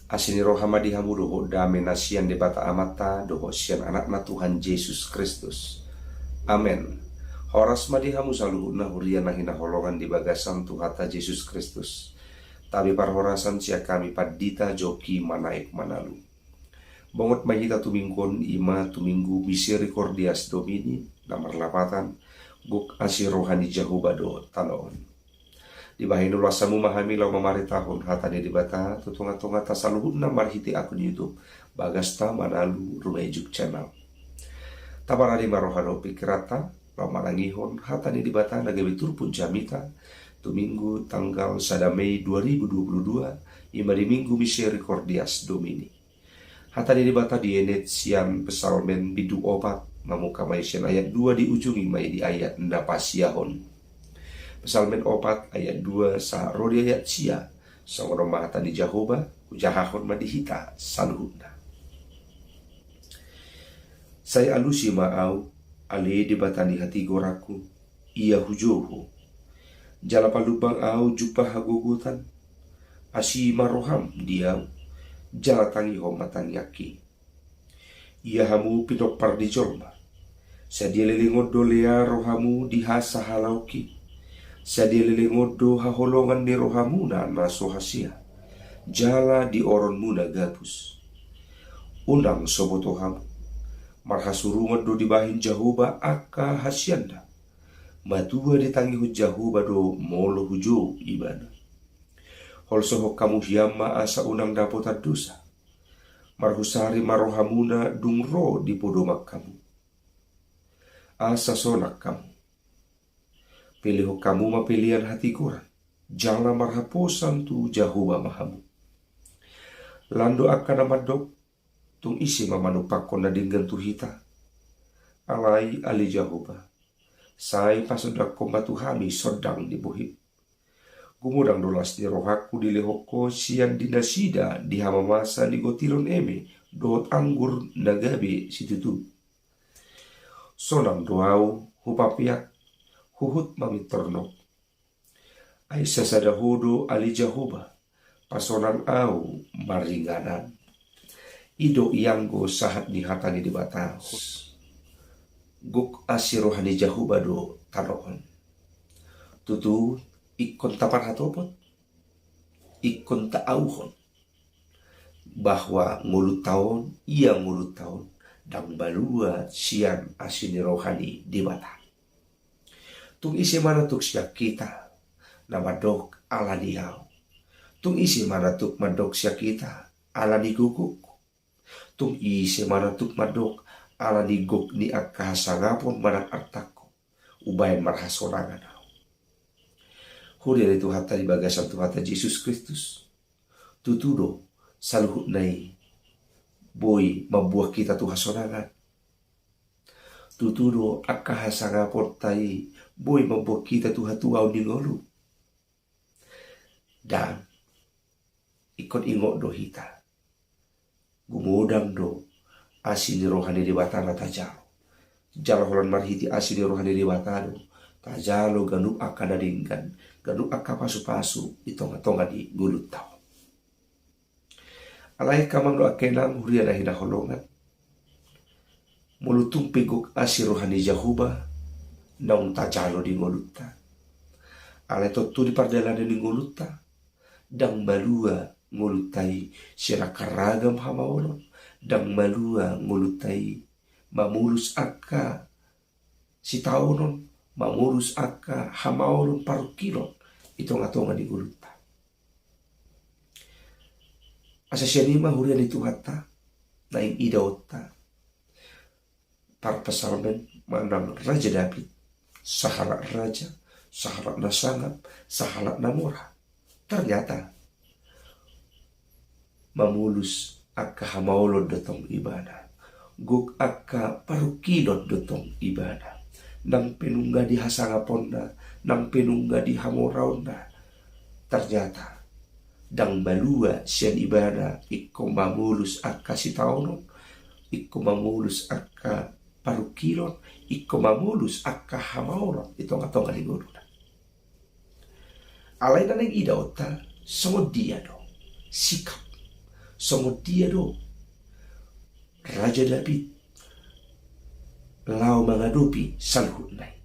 Asini rohamadi hamu doho dame nasian debata amata doho sian anakna Tuhan Yesus Kristus. Amen. Horas madi hamu saluhuna hurian nahina holongan di bagasan Tuhata Yesus Kristus. Tabi parhorasan sia kami padita joki manaik manalu. Bangot mahita tumingkon ima tuminggu misericordias Domini namar lapatan guk asi rohani jahubado taloon. Di bahinu lasamu mahami lau mamari tahun hatani di bata tutunga-tunga tasaluhuna marhiti akun YouTube bagasta manalu rumejuk channel. Tabarari marohano pikirata lau manangihon hatani di bata nagabi turpun jamita tuminggu tanggal 1 Mei 2022 ima di minggu misericordias Domini. Hatani di bata di enet sian pesalmen bidu opat mamuka maisian ayat 2 di ujungi mai di ayat ndapasiahon. Pesalmen opat ayat 2 sa rodi ayat sia sangono mahata di Jahoba ujahahon madihita saluhuna. Saya alusi maau ale di batani hati goraku ia hujoho jala palubang au jupah hagugutan asi maroham diau jala tangi homatan yaki ia hamu pidok pardijolma sadia lelingo dolea rohamu dihasa halauki sadia lelingodo haholongan ni rohamuna naso hasia jala di oron muna gabus undang sobotohamu marhasurungan do dibahin Jahoba aka hasyanda matua ditangi hu Jahoba do molo hujo ibana hol sohok kamu hiyama asa unang dapotan dosa marhusari marohamuna dungro di podomak kamu asa sonak kamu pilih kamu mapilihan hati kurang jala marhaposan tu Jahoba mahamu lando akan amadok tung isi mamanupakon na dinggan tuhita alai ali Jahoba sai pasodak kombatu hami sodang dibuhit gumudang dolas di rohaku di lehoko siang dinasida di hamamasa di gotilon eme dot anggur nagabe situtu sonang doau hupapiak huhut mamitorno Aisyah sadahodo ali Jahoba pasonan au maringanan ido ianggo sahat di hatani di batas guk asirohani Jahoba do taroon tutu ikon tapan hatopot ikon taauhon bahwa ngulut tahun ia ngulut tahun dan balua sian asini rohani di bata tung isi mana tuk siak kita nama dok ala diau tung isi mana tuk madok siak kita ala di guguk tung isi mana tuk madok ala di guk ni akahasangapon manang artaku ubayan marhasorangan au huri itu hata di bagasan Tuhata Yesus Kristus tutudo saluhut nai boy mabuah kita tuhasorangan tutudo akahasangapon tai boy mabuah kita tuhatuau ningolu dan ikut ingok do hita gumudang do asini rohani di batana tajalo jalo holan marhiti asini rohani di batano tajalo ganu akada dinggan ganu akka pasu-pasu itonga-tonga di gulut tao alai kamang do akenang huriana hina holongan mulutung piguk asi rohani Jahoba naung tajalo di ngolutta alai totu di pardalana di ngolutta dang balua ngulutai sirakaragam hamaolon dang malua ngulutai mamulus akka si taunon mamulus akka hamaolon parukilon itonga-tonga di guluta asasyanima hurian itu hata naing idaota par pesalmen manang Raja David saharak raja saharak nasangap saharak namora ternyata mamulus akka hamaolon dotong ibadah guk akka parukilon dotong ibadah nang penungga di hasangaponda nang penungga di hamoraonda ternyata dang balua sian ibadah ikko mamulus akka sitaunon ikko mamulus akka parukilon ikko mamulus akka hamaolon itonga-tonga di guruna alai naneng idaota semua dia dong sikap Songo dia do Raja David lau mengadopi salhut nai.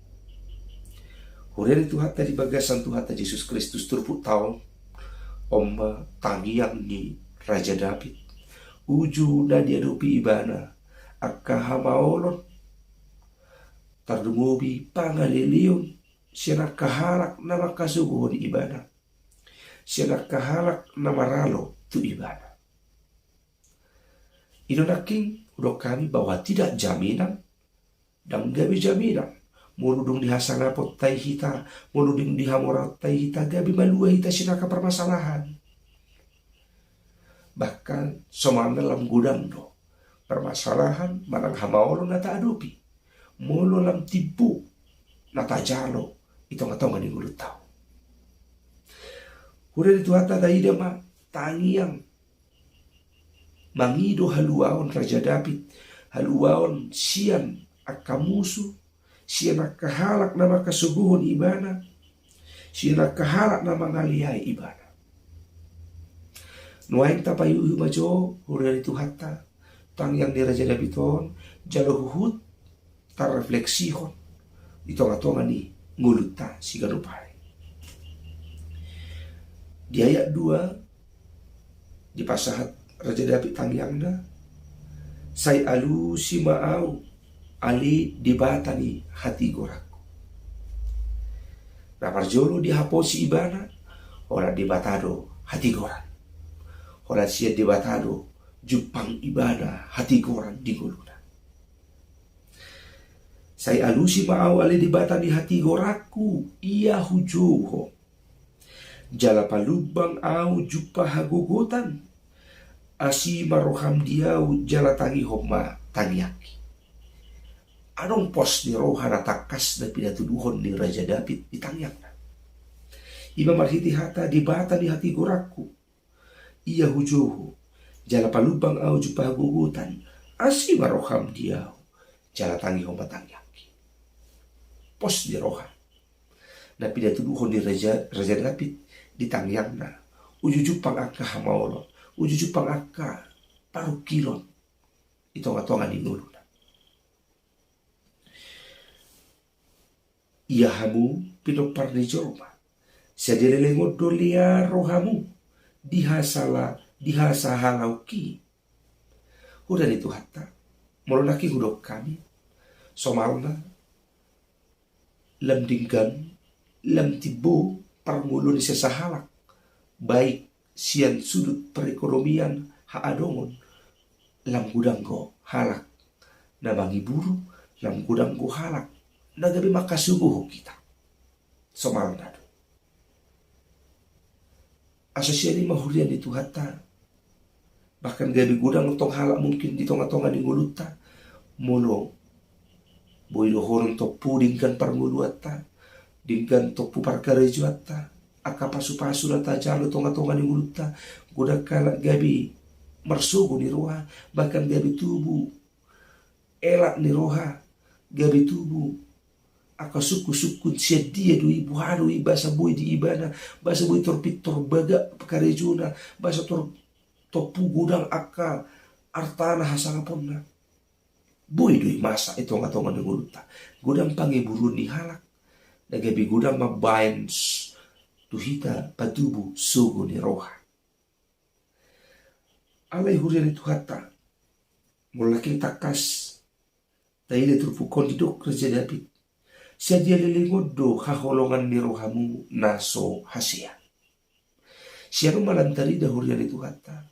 Hureri tu hatta di bagasan tu hatta Yesus Kristus turpuk taon omba tangiang ni Raja David. Uju na diadopi ibana akka hamaolon tardumubi pangalilion siya nakahalak na makasuguhon ibana. Siya nakahalak na maralo tu ibana. Inonaking udah kami bahwa tidak jaminan dan gabi jaminan. Muludung dihasangapot tay hita, muludung dihamorat tay hita, gabi malua hita sinaka permasalahan. Bahkan somana lam gudang do permasalahan manang hamaolo na taadopi. Molo lam tibu na tajalo itong-atong ni ulut tao. Hura dito hata daida ma tangiang mangido haluaon Raja David, haluaon siyan akamusu, siyan nakahalak na makasuguhon ibana, siyan nakahalak na mangalihai ibana. Nuaing tapayu majo hura dito hata tangiang ni Raja David on jalohuhut tarrefleksihon itong-atongan ni nguluta si ganupay. Di ayat 2 di pasahat Raja David tangiangna say alu si maau ali dibatani hati goraku. Na parjolo dihaposi ibana ora dibatado hati goran. Ora siya dibatado jupang ibana hati goran di guluna. Say alu si maau ali dibatani hati goraku iya hujuho. Jala palubang au jupa hagogotan asi maroham diau jala tangi homa tangiaki. Anong pos ni roha na takas na pinatuduhon ni Raja David itangyak na. Iba marhiti hata dibata ni hati goraku. Iya hujuho jala palubang au jupa hagogotan asi maroham diau jala tangi homa tangiaki. Pos ni roha na pinatuduhon ni Raja David ditangyang na ujujupang akka hamaolon, ujujupang akka parukilon itong-atongan ni nulo na. Iyahamu pinopar ni jorma sa dililingod do liya rohamu dihasa halaw ki. Huda nito hata molonaki hudok kami somalna lamdinggan lam tibo parmulo ni sa halak baik siyan sudut perekonomian haadongon lam gudanggo halak na bangiburu lam gudanggo halak na gabi makasubuho kita somal na do asa siya ni mahurian itu hata bahkan gabi gudang tong halak mungkin di tonga-tonga ni nguluta molo boy dohoron to pudingkan parmuluata dinggan topu parkarejo atta aka pasu-pasu lata jalo tonga-tonga ni nguluta goda kala gabi marsugo ni roha bahkan gabi tubuh elak ni roha gabi tubuh aka suku-suku sedia do ibu haru ibasa boy di ibana basa boy torpit torbaga pakarejona basa topu gudang aka artana hasangaponna boy do masa tonga-tonga ni nguluta godang pangiburun ni halak nagabi gudang mabayan tuhita patubu sugo ni roha. Alay hurian itu hata mulaking takas taile turpukon didok Raja David siya dia lilingod do haholongan ni rohamu naso hasia. Siya malantari da hurian itu hata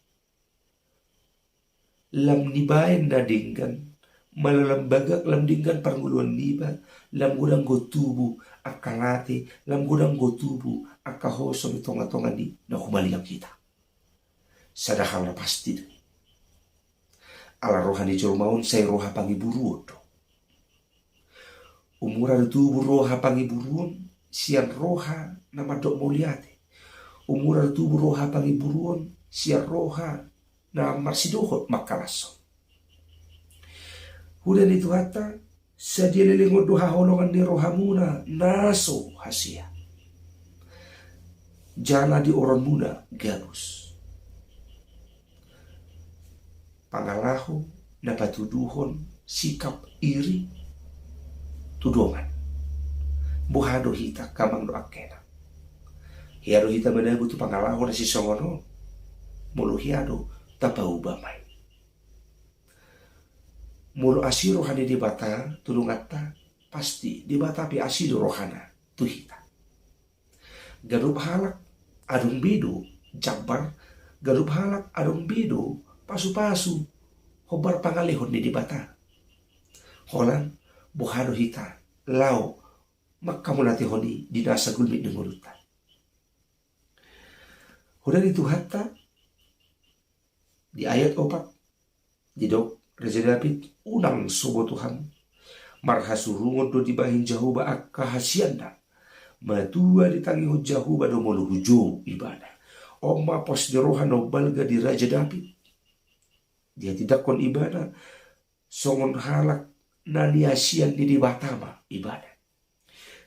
lam nibayan na dinggan malalambagak lam dinggan parnguluan niba lam gudang go tubu akalate lam gudang go tubu akahoso ni tonga-tonga ni na humaliang kita sadahal na pasti ala roha ni jormaon say roha pangiburuon do umura na tubu roha pangiburuon siyan roha na madok moliate umura na tubu roha pangiburuon siyan roha na marsidohot makalason. Hudan itu hata sa dililingod do haholongan ni rohamuna naso hasia. Jala di oron muna gabus. pangalaho na patuduhon sikap iri tudongan buhado hita kamang do akena hiado hita menabu tu pangalaho na si songono mulu hiado tapau bamay mulu asiro hani di bata tulungata pasti di bata pi asido rohana tu hita garup halak adung bidu jabar garup halak adung bidu pasu-pasu hobar pangalihon di bata holan buhado hita lau makamunati honi di nasa gulmit ng ulutan hudan itu hatta di ayat 4 di dok Raja David unang subo Tuhan marhasurungon do dibahin Jahuba akka hasyanda matua ditangi ho Jahuba do mulu hujo ibadah oma pos di rohan no balga di Raja David dia tidak kon ibadah songon halak naniasian di batama ibadah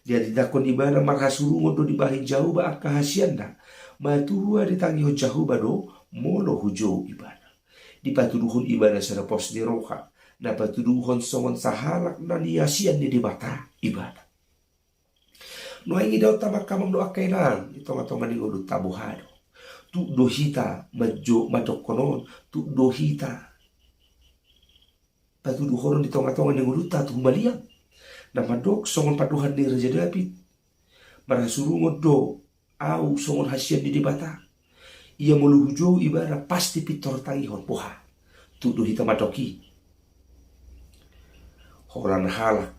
dia tidak kon ibadah marhasurungon do dibahin Jahuba akka hasyanda matua ditangi ho Jahuba do mulu hujo ibadah di patuduhon ibadah sa pos di roha na patuduhon songon sahalak na niyasian di bata ibadah no ay daw tamak kamang no akailan ito nga tonga ni ulo tabuhado tu dohita madjo madokonon tu dohita patuduhon ito nga tonga ni ulo tu maliang na madok songon paduhan ni Raja David marasurungod do au songon hasian di bata ia muluhujo ibadah pasti pitor tangihon poha tuduh hita madoki horan halak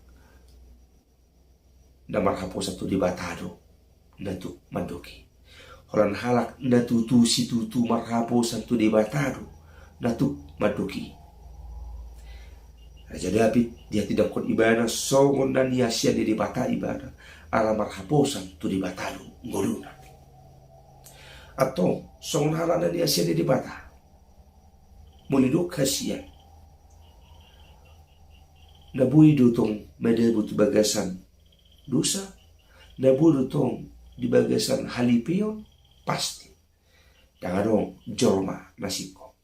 na marhaposa tu di batado na tu madoki horan halak na tutu si tutu marhaposa tu di batado na tu madoki Raja David dia tidak kon ibadah songon dan niasia di bata ibadah ala marhaposa tu di batado ngoluna atau songon halak na niasia di bata mulidok hasian nabui dutong medebut bagasan dosa nabui dutong di bagasan halipion pasti dangadong jorma nasiko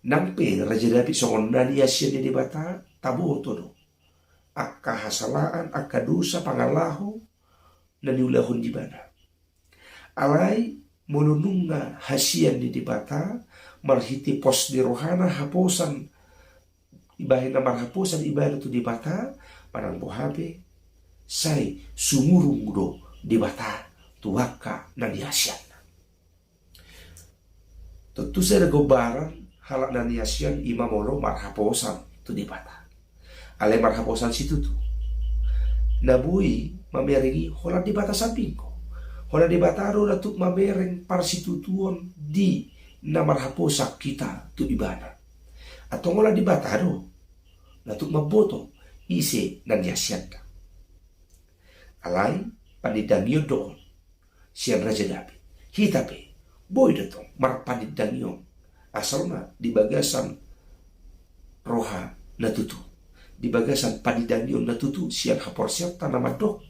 nampe Raja David songon nani asia di bata tabu todo akka hasalaan akka dosa pangalaho naniulahon di bana alai mulununga hasian di bata marhiti pos di rohana haposan ibahin na marhaposan ibahin tu di bata parang buhabe say sumurung do di bata tuwaka na niyasyan tentu saya gobaran halak na niyasyan imamolo marhaposan tu di bata alay marhaposan situ tu nabui mamerigi hola di bata samping ko hola di bata ro datuk mamereng parsitutuon di na marhaposa kita tu ibadah atau ngola di bata ro datuk maboto ise na niyasyan alay panidangyo doon siya Raja David hitape boy datong marpanidangyo asal na di bagasan roha natutu di bagasan panidangyo natutu siya haporsya tanamadok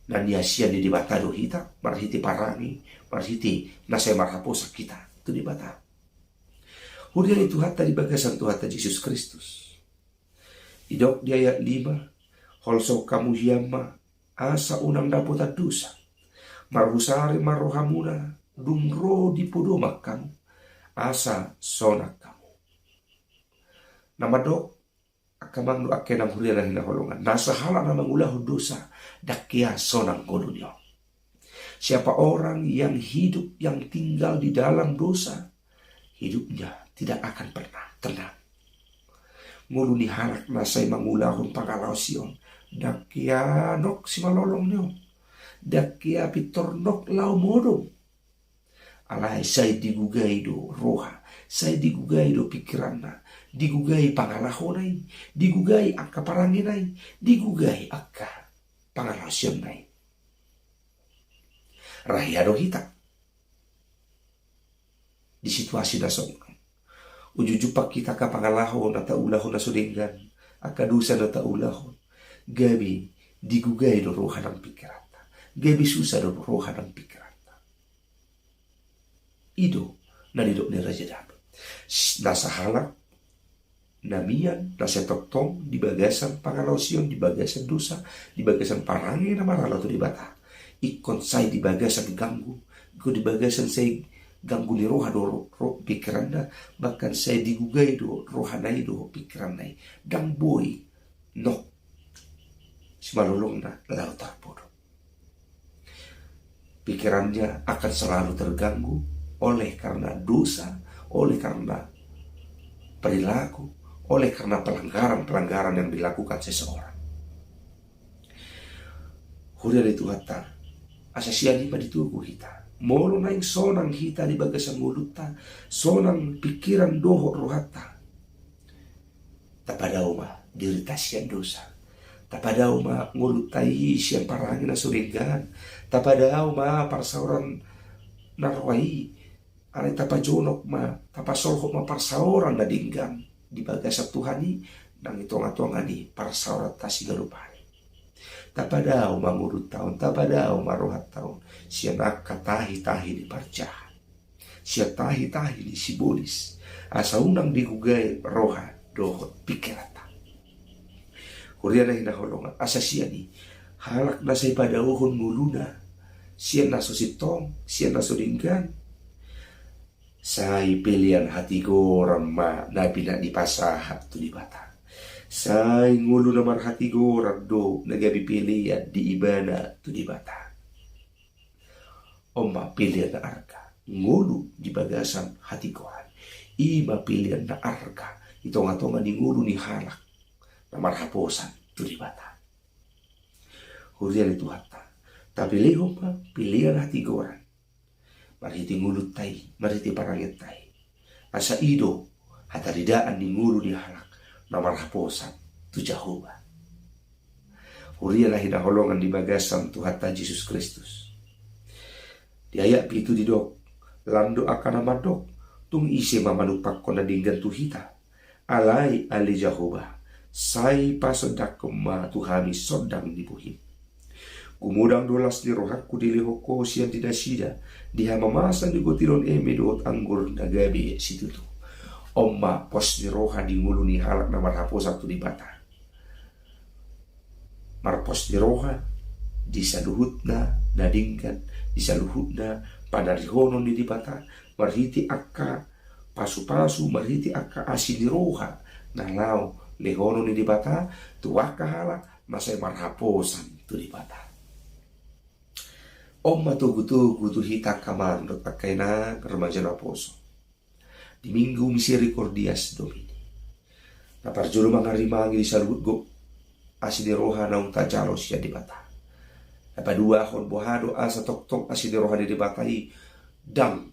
na niyasyan di bata do hita marhiti parangi marhiti nasay marhaposa kita tu di bata hurian itu hatta di bagasan tu hatta Yesus Kristus idok di ayat 5 holso kamu hiyama asa unang dapota dosa marhusari marohamuna dumro di podomak kamu asa sonak kamu namadok akamang do akenang hurian na hinaholongan nasa hala na mangulah dosa dakia sonang godunyo siapa orang yang hidup yang tinggal di dalam dosa hidupnya tidak akan pernah tenang nguluni halak nasay mangulahon pangalaw siyon dakia nok si malolong niyo dakia pitornok lau modong alay say digugay do roha say digugay do pikiranna digugay pangalahonay digugay akka paranginay digugay akka pangalasyon rahyado hita di situasi na songkan ujujupak kita ka pangalahon na taulahon na sudinggan akka dusa na taulahon gabi digugay do roha ng pikiranta gabi susa do roha ng pikiranta ido na nidok ni Raja David Nasa halak, namian, nasa toktong, di bagasan pangalausion, di bagasan dosa, di bagasan parangi na maralo to di bata. Ikon say di bagasan ganggu, ikon di bagasan say ganggu ni roha do pikiran na, bahkan say digugay do roha na do pikiran na. Dang boy, no, si malulong na lautar podo. Pikirannya akan selalu terganggu oleh karena dosa, oleh karena perilaku, oleh karena pelanggaran-pelanggaran yang dilakukan seseorang. Huria di Tuhata, asasian lima ditugu kita. Molo naing sonang hita di bagasan mulutta, sonang pikiran doho rohata. Tapadau ma diritasian dosa. Tapadau ma ngulutai siang parangi na suringan. Tapadau ma parsauran narwai. Are tapajonok ma tapasolhok ma parsauran na dinggan. Di bagasan Tuhani nang itong-atongan ni parsauran tasigalupani. Tapadau ma ngurut taon, tapadau ma rohat taon. Siya nakatahi-tahi di parjahan. Siya tahi-tahi di sibolis. Asa unang digugay roha dohot pikirata. Kuriya na hinaholongan. Asa siya ni halak na sa ipadauhon muluna. Siya na susitong, siya na sulinggan. Say pilihan hati goram ma na pinadipasahat to di bata. Say ngulo na marhati goram do nagabi pilihan di ibana to di bata. Oma pilihan na arka. Ngulo di bagasan hati goran. Ima pilihan na arka. Itong-atongan ni ngulo ni halak. Na marhaposan to di bata. Hurian itu hata. Tapi lehom pa pilihan hati goran. Mariti ngulut tay, mariti parangit tay. Asa ido, hataridaan ni ngulu di halak na marhaposan tu Jehovah. Hurian lah hinaholongan di bagasan tu hata Jesus Kristus. Di ayat pitu di dok, lando akan amadok, tung isi mamanupak ko na dinggan tu hita. Alay ali Jehovah. Say pasodak kema Tuhami sodang dibuhin. Kumudang dolas di rohakku dilihoko siang tidak sida. Diha mamasan di gotilon doot anggur nagabi situ tu. Omma pos di roha di ngulu ni halak na marhaposa tu di bata. Marpos di roha di saluhut na nadingkan di saluhut na panarihonon di bata. Marhiti akka pasu-pasu marhiti akka asin di roha na lau lehono ni di bata tuwaka halak masay marhaposan tu di bata. Omma tugu-tugu tu hita kamandot pakai na remaja na poso. Di minggu misericordias Domini. Na parjolo mangarimangi di salut go asidi roha na unta jalo siya di bata. Na padua hon bohado asa tok-tok asidi roha di batai dang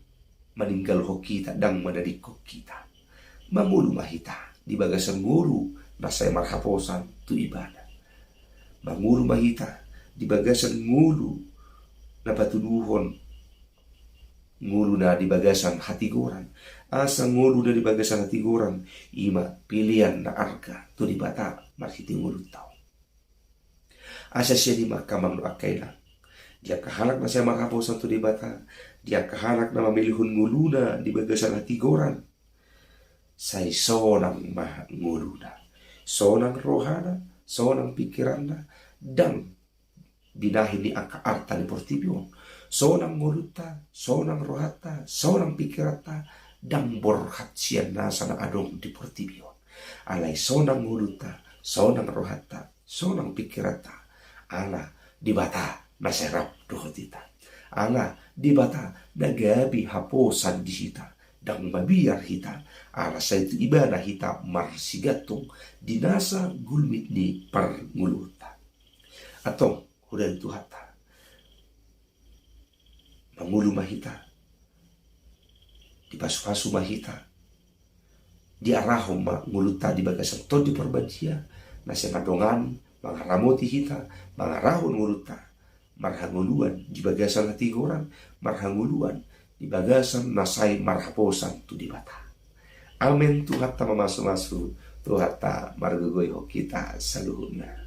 meninggal ho kita dang madadik ko kita. Mamulu mahita di bagasan nguru na say marhaposan tu ibadah. Mangulu mahita di bagasan ngulu na patuduhon ngulu na di bagasan hati goran. Asa ngulu na di bagasan hati goran ima pilihan na arka tu di bata marhiti ngulu tau. Asa siya di makamang no akailan. Dia kahalak na siya marhaposan tu di bata. Dia kahalak na mamilihun ngulu na di bagasan hati goran. Say sonang maha ngulu na. Sonang rohana, sonang pikiranna, dan binahin ni angka arta ni portibion. Sonang nguluta, sonang rohata, sonang pikirata, dan borhat siyan nasa na adong di portibion. Alay sonang nguluta, sonang rohata, sonang pikirata, ala di bata naserap dohotita. Ala di bata nagabi haposan di hita. Dan mabiyar hita ala sa itu ibadah hita marsigatong dinasa gulmit ni parnguluta. Atong hudan itu hata mangulu mahita di pasu-pasu mahita di arahom manguluta di bagasan to di perbadia nasi madongan mangharamoti hita mangarahon nguluta marhanguluan di bagasan hati goran marhanguluan di bagasan nasay marhaposan tu di bata. Amen Tuhan ta mamasu-masu Tuhan ta margugoy ho kita saluhuna.